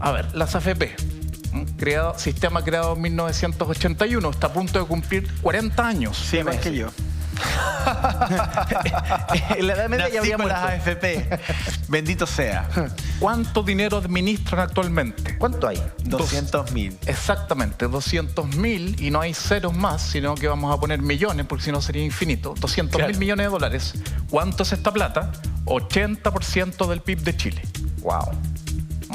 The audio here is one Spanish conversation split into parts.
A ver, las AFP, sistema creado en 1981, está a punto de cumplir 40 años. Sí, más que yo. En la Edad Media ya había las muerto. AFP. Bendito sea. ¿Cuánto dinero administran actualmente? ¿Cuánto hay? 200.000. Exactamente, 200.000, y no hay ceros más, sino que vamos a poner millones, porque si no sería infinito. 200.000 millones de dólares. ¿Cuánto es esta plata? 80% del PIB de Chile. Wow.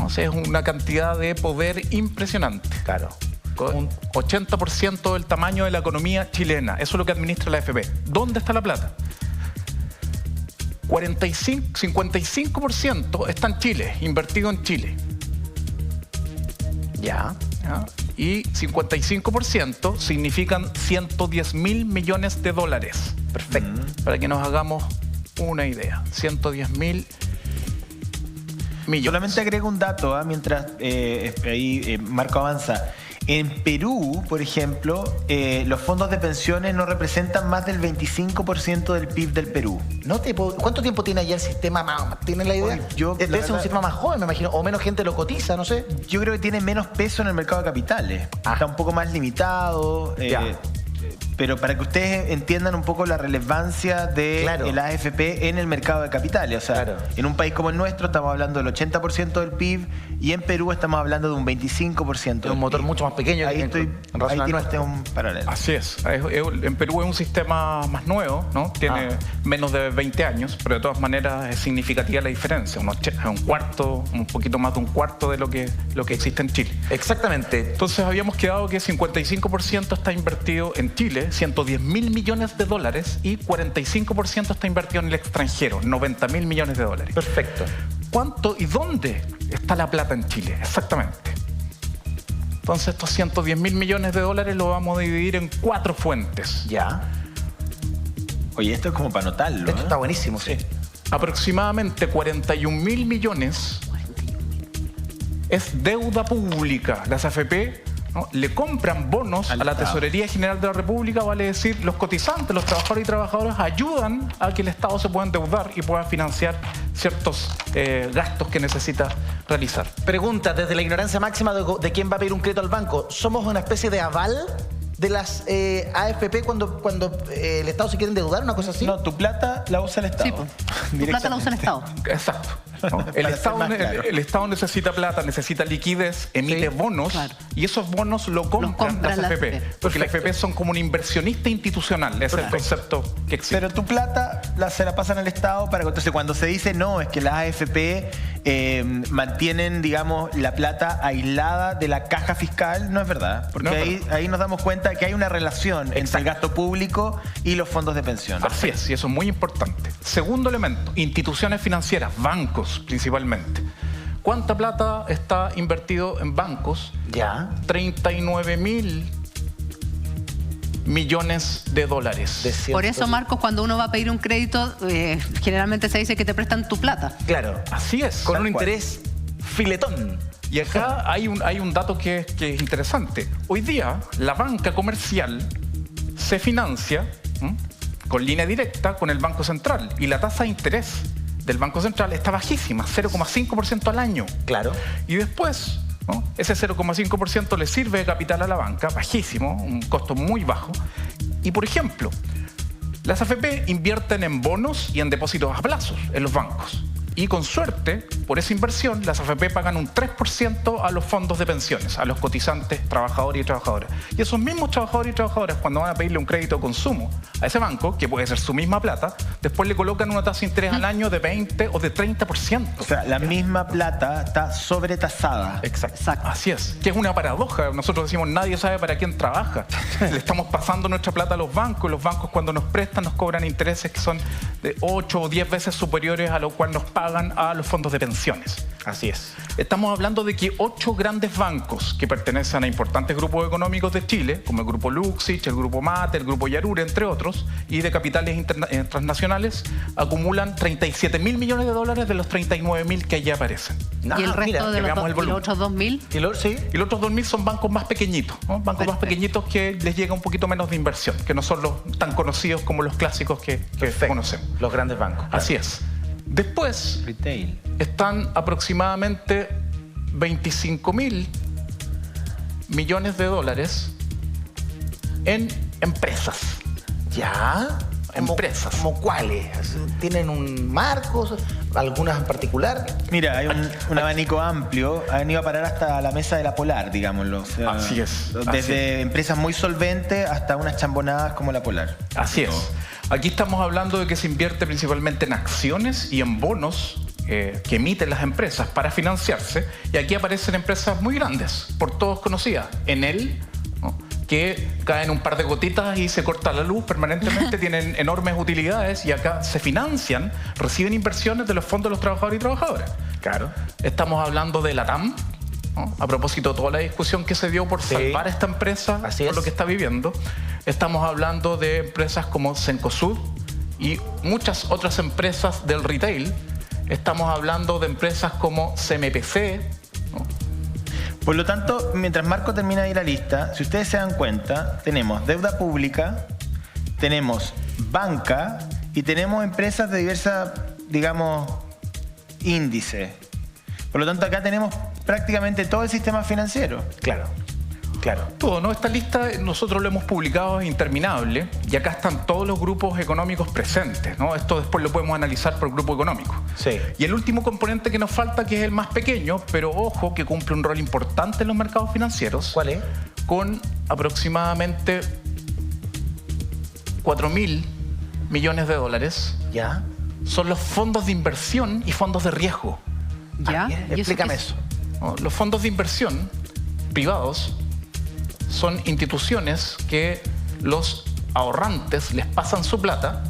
O sea, es una cantidad de poder impresionante. Claro. Un 80% del tamaño de la economía chilena. Eso es lo que administra la AFP. ¿Dónde está la plata? 55% está en Chile, invertido en Chile. Ya. ¿Ya? Y 55% significan 110.000 millones de dólares. Perfecto. Para que nos hagamos una idea. 110.000 millones. Solamente agrego un dato, mientras Marco avanza. En Perú, por ejemplo, los fondos de pensiones no representan más del 25% del PIB del Perú. ¿Cuánto tiempo tiene allá el sistema? ¿Tienen la idea? Debe ser un sistema más joven, me imagino, o menos gente lo cotiza, no sé. Yo creo que tiene menos peso en el mercado de capitales. Está un poco más limitado. Pero para que ustedes entiendan un poco la relevancia de el AFP en el mercado de capitales. O sea, en un país como el nuestro estamos hablando del 80% del PIB y en Perú estamos hablando de un 25%. De un motor mucho más pequeño. Ahí tiene usted un paralelo. Así es. En Perú es un sistema más nuevo, ¿no? Tiene menos de 20 años, pero de todas maneras es significativa la diferencia. Un poquito más de un cuarto de lo que existe en Chile. Exactamente. Entonces habíamos quedado que 55% está invertido en Chile, 110.000 millones de dólares, y 45% está invertido en el extranjero, 90.000 millones de dólares. Perfecto. ¿Cuánto y dónde está la plata en Chile? Exactamente. Entonces estos 110.000 millones de dólares los vamos a dividir en 4 fuentes. Ya. Oye, esto es como para anotarlo. Esto está buenísimo, sí. Aproximadamente 41.000 millones es deuda pública. Las AFP, ¿no?, le compran bonos a la Tesorería General de la República, vale decir, los cotizantes, los trabajadores y trabajadoras ayudan a que el Estado se pueda endeudar y pueda financiar ciertos gastos que necesita realizar. Pregunta, desde la ignorancia máxima de quién va a pedir un crédito al banco, ¿somos una especie de aval de las AFP cuando el Estado se quiere endeudar, una cosa así? No, tu plata la usa el Estado. Sí, tu plata la usa el Estado. Exacto. ¿No? El Estado necesita plata, necesita liquidez, emite bonos, y esos bonos lo compran las AFP. Porque las AFP son como un inversionista institucional, ese es el concepto que existe. Pero tu plata se la pasan al Estado para que entonces cuando se dice no, es que las AFP mantienen, digamos, la plata aislada de la caja fiscal, no es verdad. Porque ahí nos damos cuenta que hay una relación entre el gasto público y los fondos de pensión. Así es, y eso es muy importante. Segundo elemento, instituciones financieras, bancos principalmente. ¿Cuánta plata está invertido en bancos? Ya. 39.000 millones de dólares. Por eso, Marcos, cuando uno va a pedir un crédito, generalmente se dice que te prestan tu plata. Claro. Así es. Con un interés filetón. Y acá hay un dato que es interesante. Hoy día, la banca comercial se financia con línea directa con el Banco Central, y la tasa de interés del Banco Central está bajísima, 0,5% al año. Claro. Y después, ¿no?, ese 0,5% le sirve de capital a la banca, bajísimo, un costo muy bajo. Y, por ejemplo, las AFP invierten en bonos y en depósitos a plazos en los bancos. Y con suerte, por esa inversión, las AFP pagan un 3% a los fondos de pensiones, a los cotizantes, trabajadores y trabajadoras. Y esos mismos trabajadores y trabajadoras, cuando van a pedirle un crédito de consumo a ese banco, que puede ser su misma plata, después le colocan una tasa de interés al año de 20 o de 30%. O sea, la misma plata está sobretasada. Exacto. Así es. Que es una paradoja. Nosotros decimos, nadie sabe para quién trabaja. Le estamos pasando nuestra plata a los bancos, y los bancos, cuando nos prestan, nos cobran intereses que son de 8 o 10 veces superiores a lo cual nos pagan a los fondos de pensiones. Así es. Estamos hablando de que 8 grandes bancos que pertenecen a importantes grupos económicos de Chile, como el Grupo Luxich, el Grupo Mate, el Grupo Yarur, entre otros, y de capitales transnacionales, acumulan 37.000 millones de dólares de los 39.000 que allí aparecen. ¿Y el resto de los otros 2.000? Y los otros 2.000 son bancos más pequeñitos, ¿no? Bancos más pequeñitos que les llega un poquito menos de inversión, que no son los tan conocidos como los clásicos que conocemos. Los grandes bancos. Claro. Así es. Después están aproximadamente 25.000 millones de dólares en empresas. ¿Ya? Empresas. ¿Como cuáles? ¿Tienen un marco? ¿Algunas en particular? Mira, hay un abanico amplio. Han ido a parar hasta la mesa de la Polar, digámoslo. O sea, así es. Desde empresas muy solventes hasta unas chambonadas como la Polar. Así es. Aquí estamos hablando de que se invierte principalmente en acciones y en bonos que emiten las empresas para financiarse. Y aquí aparecen empresas muy grandes, por todos conocidas. Enel, ¿no?, que caen un par de gotitas y se corta la luz permanentemente, tienen enormes utilidades y acá se financian, reciben inversiones de los fondos de los trabajadores y trabajadoras. Claro. Estamos hablando de LATAM, ¿no?, a propósito de toda la discusión que se dio por salvar a esta empresa por lo que está viviendo. Estamos hablando de empresas como Cencosud y muchas otras empresas del retail. Estamos hablando de empresas como CMPC, ¿no? Por lo tanto, mientras Marco termina ahí la lista, si ustedes se dan cuenta, tenemos deuda pública, tenemos banca y tenemos empresas de diversa, digamos, índice. Por lo tanto, acá tenemos prácticamente todo el sistema financiero. Claro. Claro. Todo, ¿no? Esta lista nosotros lo hemos publicado, es interminable, y acá están todos los grupos económicos presentes, ¿no? Esto después lo podemos analizar por grupo económico. Sí. Y el último componente que nos falta, que es el más pequeño, pero ojo, que cumple un rol importante en los mercados financieros. ¿Cuál es? Con aproximadamente 4.000 millones de dólares. ¿Ya? Son los fondos de inversión y fondos de riesgo. ¿Ya? Explícame eso. ¿No? Los fondos de inversión privados son instituciones que los ahorrantes les pasan su plata,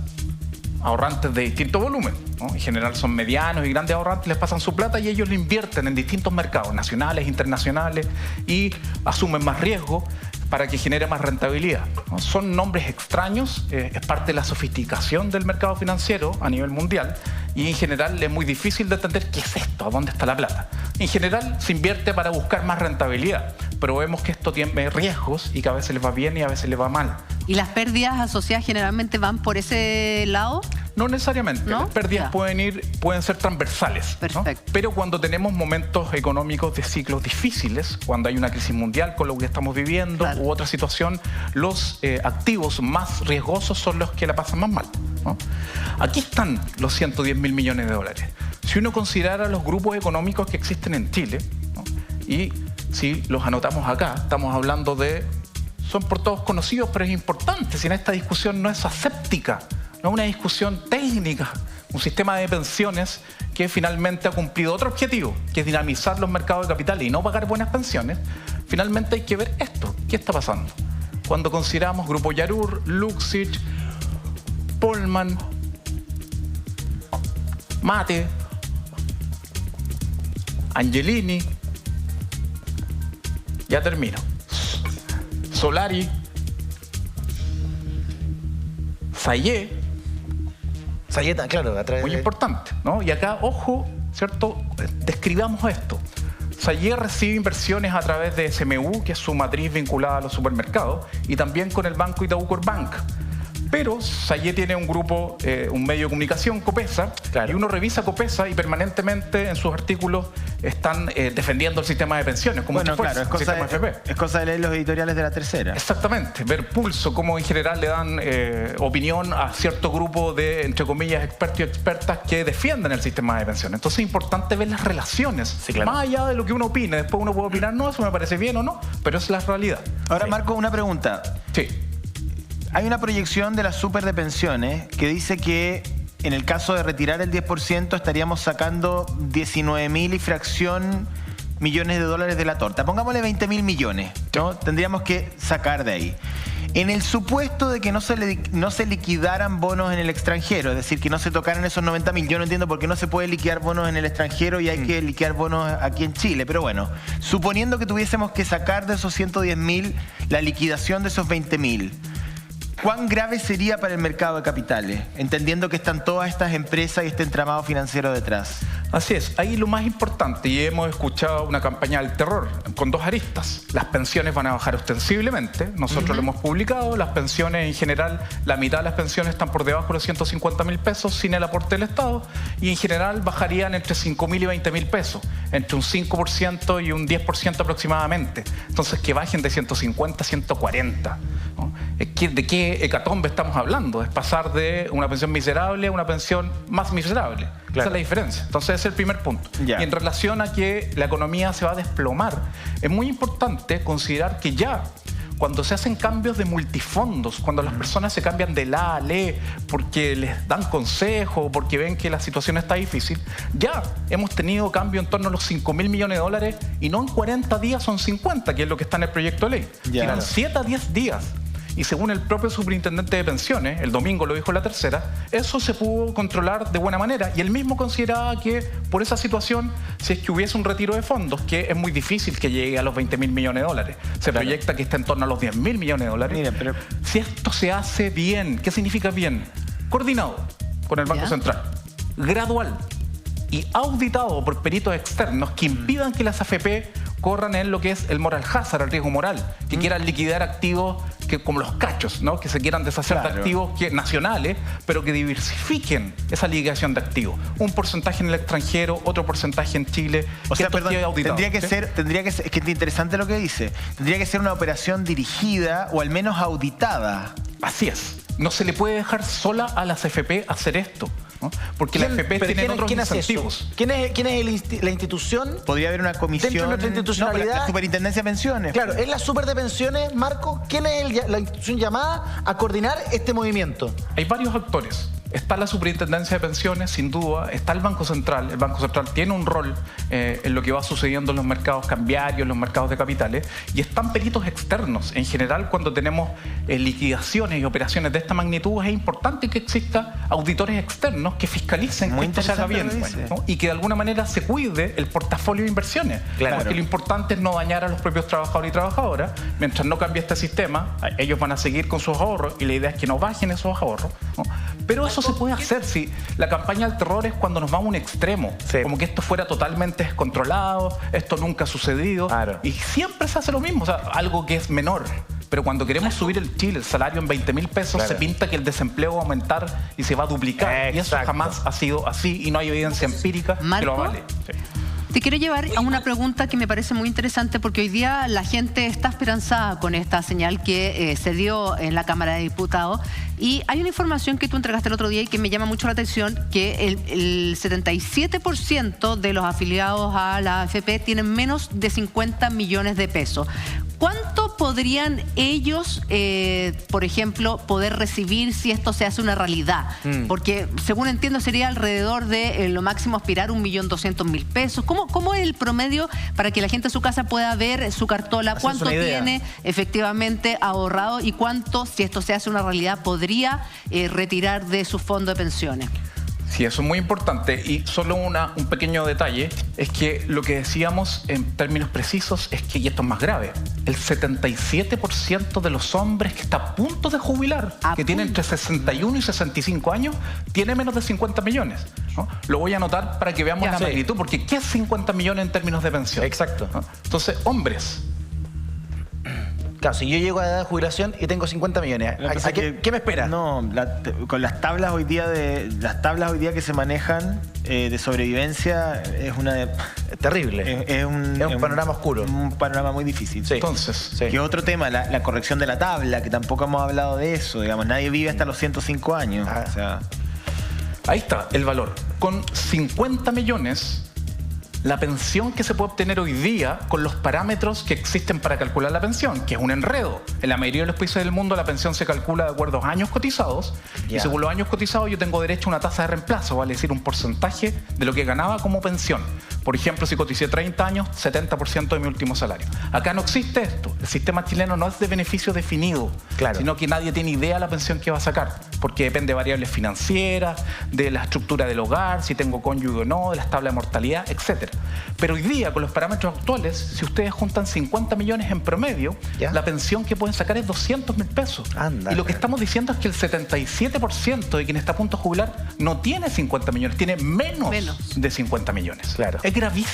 ahorrantes de distinto volumen, ¿no? En general son medianos y grandes ahorrantes, les pasan su plata y ellos lo invierten en distintos mercados, nacionales, internacionales, y asumen más riesgo para que genere más rentabilidad, ¿no? Son nombres extraños, es parte de la sofisticación del mercado financiero a nivel mundial y en general es muy difícil de entender qué es esto, a dónde está la plata. En general se invierte para buscar más rentabilidad, pero vemos que esto tiene riesgos y que a veces les va bien y a veces les va mal. ¿Y las pérdidas asociadas generalmente van por ese lado? No necesariamente, ¿No? Las pérdidas pueden ser transversales, perfecto, ¿no? Pero cuando tenemos momentos económicos de ciclos difíciles, cuando hay una crisis mundial con lo que estamos viviendo, claro, u otra situación, los activos más riesgosos son los que la pasan más mal, ¿no? Aquí están los 110.000 millones de dólares. Si uno considerara los grupos económicos que existen en Chile, ¿no?, y si los anotamos acá, estamos hablando de... Son por todos conocidos, pero es importante, si en esta discusión no es aséptica, no es una discusión técnica, un sistema de pensiones que finalmente ha cumplido otro objetivo, que es dinamizar los mercados de capitales y no pagar buenas pensiones. Finalmente hay que ver esto, ¿qué está pasando? Cuando consideramos Grupo Yarur, Luxich, Polman, Mate, Angelini, ya termino, Solari, Sayé, claro, a través muy importante, ¿no? Y acá, ojo, ¿cierto? Describamos esto. Sayé recibe inversiones a través de SMU, que es su matriz vinculada a los supermercados, y también con el banco Itaú Corbank. Pero Sayé tiene un grupo, un medio de comunicación, Copesa, claro, y uno revisa Copesa y permanentemente en sus artículos están defendiendo el sistema de pensiones, como bueno, claro, es cosa de leer los editoriales de La Tercera. Exactamente, ver Pulso, cómo en general le dan opinión a cierto grupo de, entre comillas, expertos y expertas que defienden el sistema de pensiones. Entonces es importante ver las relaciones, sí, claro, más allá de lo que uno opine. Después uno puede opinar, no, eso me parece bien o no, pero es la realidad. Ahora, sí, Marco, una pregunta. Sí. Hay una proyección de la super de pensiones que dice que en el caso de retirar el 10% estaríamos sacando 19.000 y fracción millones de dólares de la torta. Pongámosle 20.000 millones, ¿no? Tendríamos que sacar de ahí. En el supuesto de que no se liquidaran bonos en el extranjero, es decir, que no se tocaran esos 90.000, yo no entiendo por qué no se puede liquidar bonos en el extranjero y hay que liquidar bonos aquí en Chile, pero bueno, suponiendo que tuviésemos que sacar de esos 110.000 la liquidación de esos 20.000, ¿cuán grave sería para el mercado de capitales? Entendiendo que están todas estas empresas y este entramado financiero detrás. Así es, ahí lo más importante, y hemos escuchado una campaña del terror con dos aristas. Las pensiones van a bajar ostensiblemente, nosotros lo hemos publicado, las pensiones en general, la mitad de las pensiones están por debajo de los 150.000 pesos sin el aporte del Estado, y en general bajarían entre 5.000 y 20.000 pesos, entre un 5% y un 10% aproximadamente. Entonces que bajen de 150 a 140. ¿No? ¿De qué hecatombe estamos hablando? Es pasar de una pensión miserable a una pensión más miserable. Claro. Esa es la diferencia. Entonces ese es el primer punto. Y en relación a que la economía se va a desplomar, es muy importante considerar que ya cuando se hacen cambios de multifondos, cuando las personas se cambian de la a le porque les dan consejo, porque ven que la situación está difícil, ya hemos tenido cambio en torno a los 5.000 millones de dólares y no en 40 días, son 50, que es lo que está en el proyecto de ley. Eran 7 a 10 días. Y según el propio superintendente de pensiones, el domingo lo dijo la tercera, eso se pudo controlar de buena manera. Y él mismo consideraba que por esa situación, si es que hubiese un retiro de fondos, que es muy difícil que llegue a los 20.000 millones de dólares, se proyecta que está en torno a los 10.000 millones de dólares. Mira, pero... Si esto se hace bien, ¿qué significa bien? Coordinado con el Banco Central, gradual y auditado por peritos externos que impidan que las AFP corran en lo que es el moral hazard, el riesgo moral, que quieran liquidar activos que, como los cachos, ¿no? Que se quieran deshacer de activos nacionales, pero que diversifiquen esa liquidación de activos. Un porcentaje en el extranjero, otro porcentaje en Chile. O sea, perdón, tendría que ser, es que es interesante lo que dice, tendría que ser una operación dirigida o al menos auditada. Así es. No se le puede dejar sola a las AFP hacer esto, ¿no? Porque las AFP tienen otros incentivos. ¿Quién es la institución? Podría haber una comisión dentro de nuestra institucionalidad. No, la Superintendencia de Pensiones. Claro, es la Super de Pensiones, Marco. ¿Quién es la institución llamada a coordinar este movimiento? Hay varios actores. Está la Superintendencia de Pensiones, sin duda. Está el Banco Central. El Banco Central tiene un rol en lo que va sucediendo en los mercados cambiarios, en los mercados de capitales. Y están peritos externos. En general, cuando tenemos liquidaciones y operaciones de esta magnitud, es importante que exista auditores externos que fiscalicen que esto se haga bien, ¿no? Y que de alguna manera se cuide el portafolio de inversiones. Claro. Porque lo importante es no dañar a los propios trabajadores y trabajadoras. Mientras no cambie este sistema, ellos van a seguir con sus ahorros y la idea es que no bajen esos ahorros, ¿no? Pero eso se puede hacer si la campaña del terror es cuando nos vamos a un extremo, como que esto fuera totalmente descontrolado, esto nunca ha sucedido, y siempre se hace lo mismo, o sea, algo que es menor. Pero cuando queremos subir el Chile, el salario en 20.000 pesos, se pinta que el desempleo va a aumentar y se va a duplicar. Y eso jamás ha sido así y no hay evidencia empírica que lo avale. Te quiero llevar a una pregunta que me parece muy interesante porque hoy día la gente está esperanzada con esta señal que se dio en la Cámara de Diputados y hay una información que tú entregaste el otro día y que me llama mucho la atención, que el 77% de los afiliados a la AFP tienen menos de 50 millones de pesos. ¿Cuánto podrían ellos, por ejemplo, poder recibir si esto se hace una realidad? Porque, según entiendo, sería alrededor de lo máximo aspirar 1.200.000 pesos. ¿Cómo es el promedio para que la gente en su casa pueda ver su cartola? ¿Cuánto tiene efectivamente ahorrado y cuánto, si esto se hace una realidad, podría retirar de su fondo de pensiones? Sí, eso es muy importante y solo un pequeño detalle es que lo que decíamos en términos precisos es que, y esto es más grave, el 77% de los hombres que está a punto de jubilar, que tienen entre 61 y 65 años, tiene menos de 50 millones, ¿no? Lo voy a anotar para que veamos la magnitud, porque ¿qué es 50 millones en términos de pensión? Exacto. ¿No? Entonces, hombres. Claro, si yo llego a edad de jubilación y tengo 50 millones, ¿qué me espera? No, con las tablas hoy día que se manejan de sobrevivencia es terrible. Es un panorama oscuro. Un panorama muy difícil. Sí. Entonces, que otro tema, la corrección de la tabla, que tampoco hemos hablado de eso. Digamos, nadie vive hasta los 105 años. O sea, ahí está el valor. Con 50 millones... la pensión que se puede obtener hoy día con los parámetros que existen para calcular la pensión, que es un enredo. En la mayoría de los países del mundo la pensión se calcula de acuerdo a años cotizados y según los años cotizados yo tengo derecho a una tasa de reemplazo, vale decir un porcentaje de lo que ganaba como pensión. Por ejemplo, si coticé 30 años, 70% de mi último salario. Acá no existe esto. El sistema chileno no es de beneficio definido, sino que nadie tiene idea de la pensión que va a sacar, porque depende de variables financieras, de la estructura del hogar, si tengo cónyuge o no, de las tablas de mortalidad, etc. Pero hoy día, con los parámetros actuales, si ustedes juntan 50 millones en promedio, la pensión que pueden sacar es 200.000 pesos. Y lo que estamos diciendo es que el 77% de quien está a punto de jubilar no tiene 50 millones, tiene menos de 50 millones. Es gravísimo.